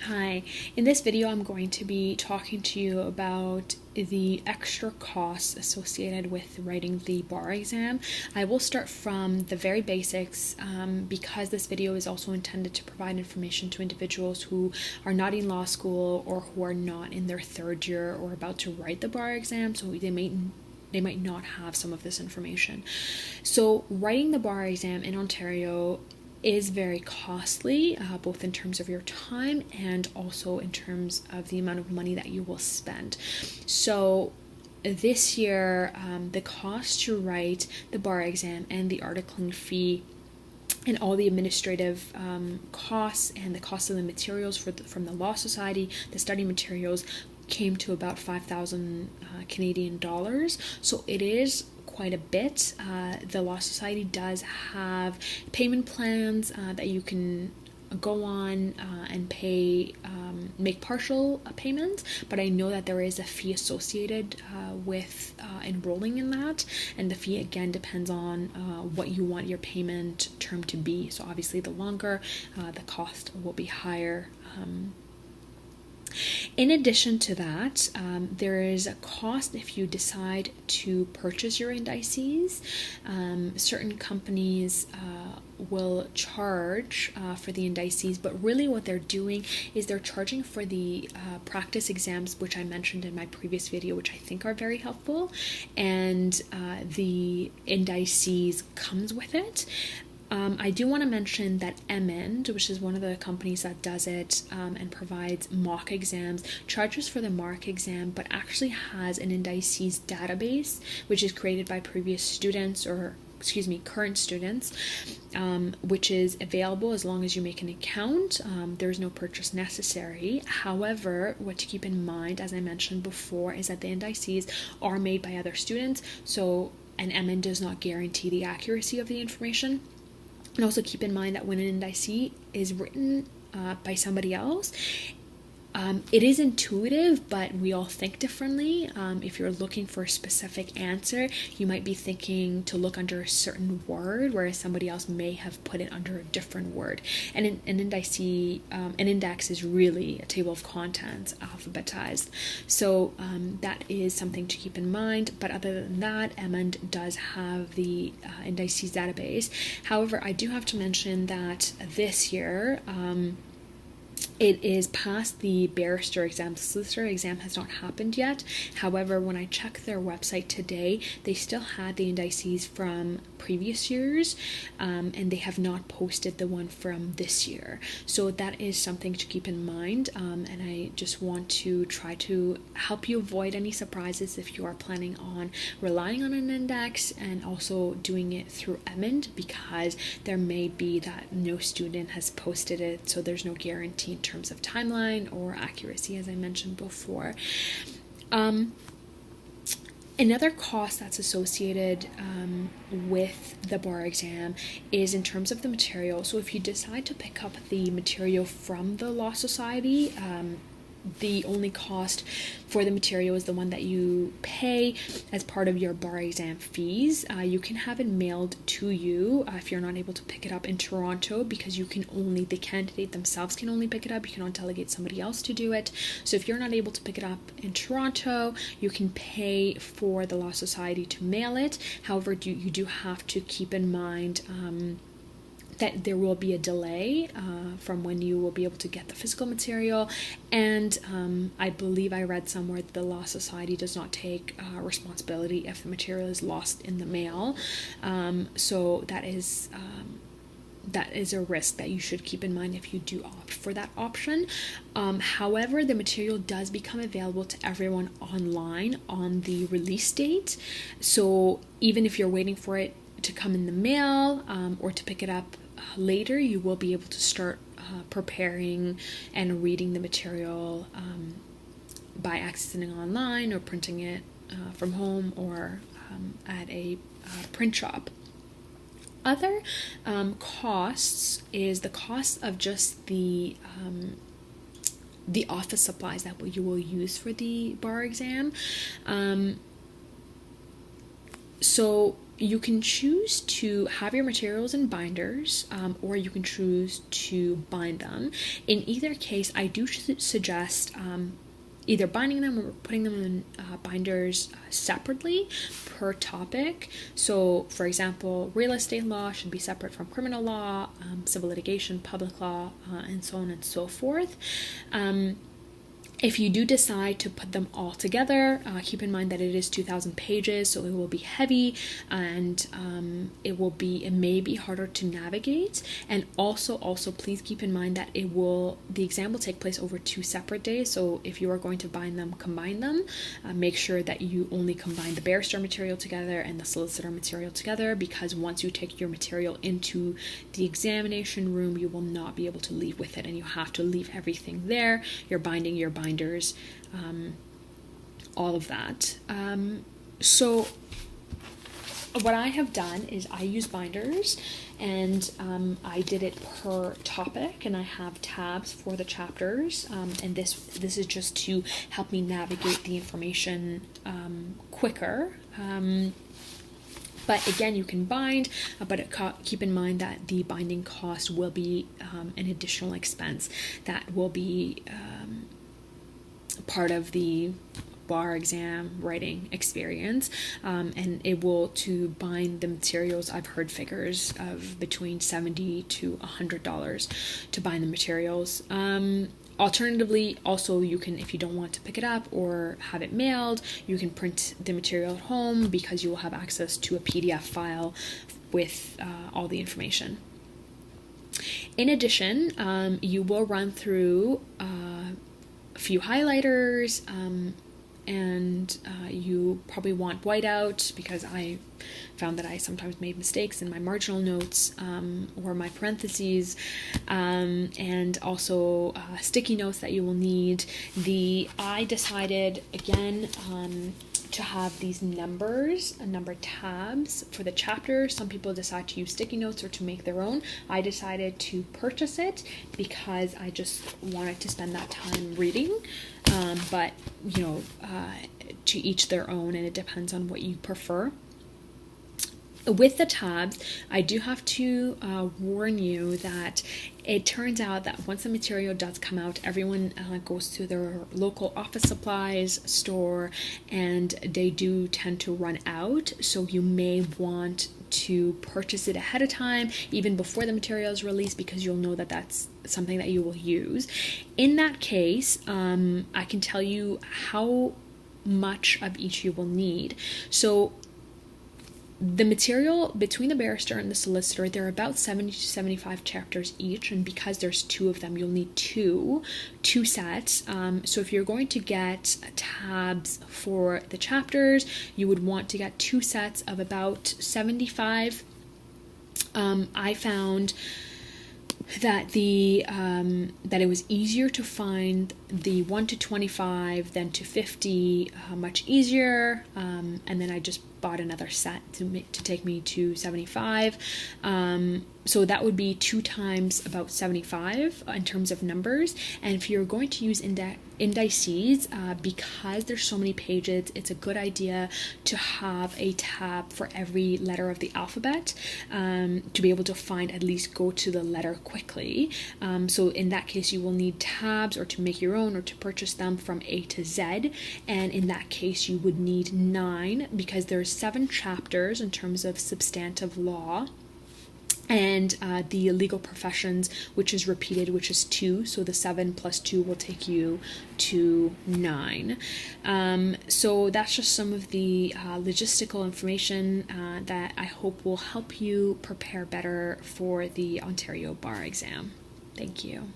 Hi, in this video I'm going to be talking to you about the extra costs associated with writing the bar exam. I will start from the very basics because this video is also intended to provide information to individuals who are not in law school or who are not in their third year or about to write the bar exam, so they might not have some of this information. So writing the bar exam in Ontario is very costly, both in terms of your time and also in terms of the amount of money that you will spend. So this year, the cost to write the bar exam and the articling fee and all the administrative costs and the cost of the materials from the Law Society, the study materials, came to about 5,000 Canadian dollars. So it is quite a bit. The Law Society does have payment plans that you can go on and pay, make partial payments, but I know that there is a fee associated with enrolling in that, and the fee again depends on what you want your payment term to be. So obviously the longer, the cost will be higher. In addition to that, there is a cost if you decide to purchase your indices. Certain companies will charge for the indices, but really what they're doing is they're charging for the practice exams, which I mentioned in my previous video, which I think are very helpful, and the indices comes with it. I do want to mention that Emend, which is one of the companies that does it and provides mock exams, charges for the mock exam, but actually has an indices database, which is created by previous students or current students, which is available as long as you make an account. There's no purchase necessary. However, what to keep in mind, as I mentioned before, is that the indices are made by other students, so an Emend does not guarantee the accuracy of the information. And also keep in mind that when an indice is written by somebody else, it is intuitive, but we all think differently. If you're looking for a specific answer, you might be thinking to look under a certain word, whereas somebody else may have put it under a different word. And an index is really a table of contents alphabetized. So that is something to keep in mind. But other than that, Emend does have the indices database. However, I do have to mention that this year, it is past the barrister exam. The solicitor exam has not happened yet. However, when I checked their website today, they still had the indices from previous years, and they have not posted the one from this year. So that is something to keep in mind, and I just want to try to help you avoid any surprises if you are planning on relying on an index and also doing it through Emend, because there may be that no student has posted it, so there's no guarantee in terms of timeline or accuracy, as I mentioned before. Another cost that's associated with the bar exam is in terms of the material. So if you decide to pick up the material from the Law Society, the only cost for the material is the one that you pay as part of your bar exam fees. You can have it mailed to you if you're not able to pick it up in Toronto, because the candidate themselves can only pick it up. You cannot delegate somebody else to do it. So if you're not able to pick it up in Toronto, you can pay for the Law Society to mail it. However, you do have to keep in mind that there will be a delay from when you will be able to get the physical material, and I believe I read somewhere that the Law Society does not take responsibility if the material is lost in the mail. So that is a risk that you should keep in mind if you do opt for that option. However, the material does become available to everyone online on the release date. So even if you're waiting for it to come in the mail or to pick it up later, you will be able to start preparing and reading the material by accessing online or printing it from home or at a print shop. Other costs is the cost of just the office supplies that you will use for the bar exam. So You can choose to have your materials in binders, or you can choose to bind them. In either case, I do suggest either binding them or putting them in binders separately per topic. So, for example, real estate law should be separate from criminal law, civil litigation, public law, and so on and so forth. If you do decide to put them all together, keep in mind that it is 2,000 pages, so it will be heavy, and it may be harder to navigate. And also please keep in mind that the exam will take place over 2 separate days. So if you are going to combine them, make sure that you only combine the barrister material together and the solicitor material together, because once you take your material into the examination room, you will not be able to leave with it, and you have to leave everything there. Your binders, all of that. So what I have done is I use binders, and I did it per topic, and I have tabs for the chapters, and this is just to help me navigate the information quicker. But again, you can bind, but keep in mind that the binding cost will be an additional expense that will be part of the bar exam writing experience, and it will, to bind the materials, I've heard figures of between $70 to $100 to bind the materials. Alternatively, also, you can, if you don't want to pick it up or have it mailed, you can print the material at home, because you will have access to a PDF file with all the information. In addition, you will run through a few highlighters, and you probably want whiteout, because I found that I sometimes made mistakes in my marginal notes or my parentheses, and also sticky notes that you will need. I decided again to have these number tabs for the chapter. Some people decide to use sticky notes or to make their own. I decided to purchase it because I just wanted to spend that time reading, but to each their own, and it depends on what you prefer. With the tabs, I do have to warn you that it turns out that once the material does come out, everyone goes to their local office supplies store, and they do tend to run out. So you may want to purchase it ahead of time, even before the material is released, because you'll know that that's something that you will use. In that case, I can tell you how much of each you will need. So the material between the barrister and the solicitor, they're about 70 to 75 chapters each, and because there's 2 of them, you'll need two sets. So if you're going to get tabs for the chapters, you would want to get 2 sets of about 75. I found that that it was easier to find the 1 to 25 than to 50, much easier, and then I just bought another set to take me to 75. So that would be 2 times about 75 in terms of numbers. And if you're going to use indices, because there's so many pages, it's a good idea to have a tab for every letter of the alphabet, to be able to at least go to the letter quickly. So in that case, you will need tabs, or to make your own, or to purchase them from A to Z. And in that case, you would need 9, because there's 7 chapters in terms of substantive law, and the legal professions, which is repeated, which is 2. So the 7 plus 2 will take you to 9. So that's just some of the logistical information that I hope will help you prepare better for the Ontario bar exam. Thank you.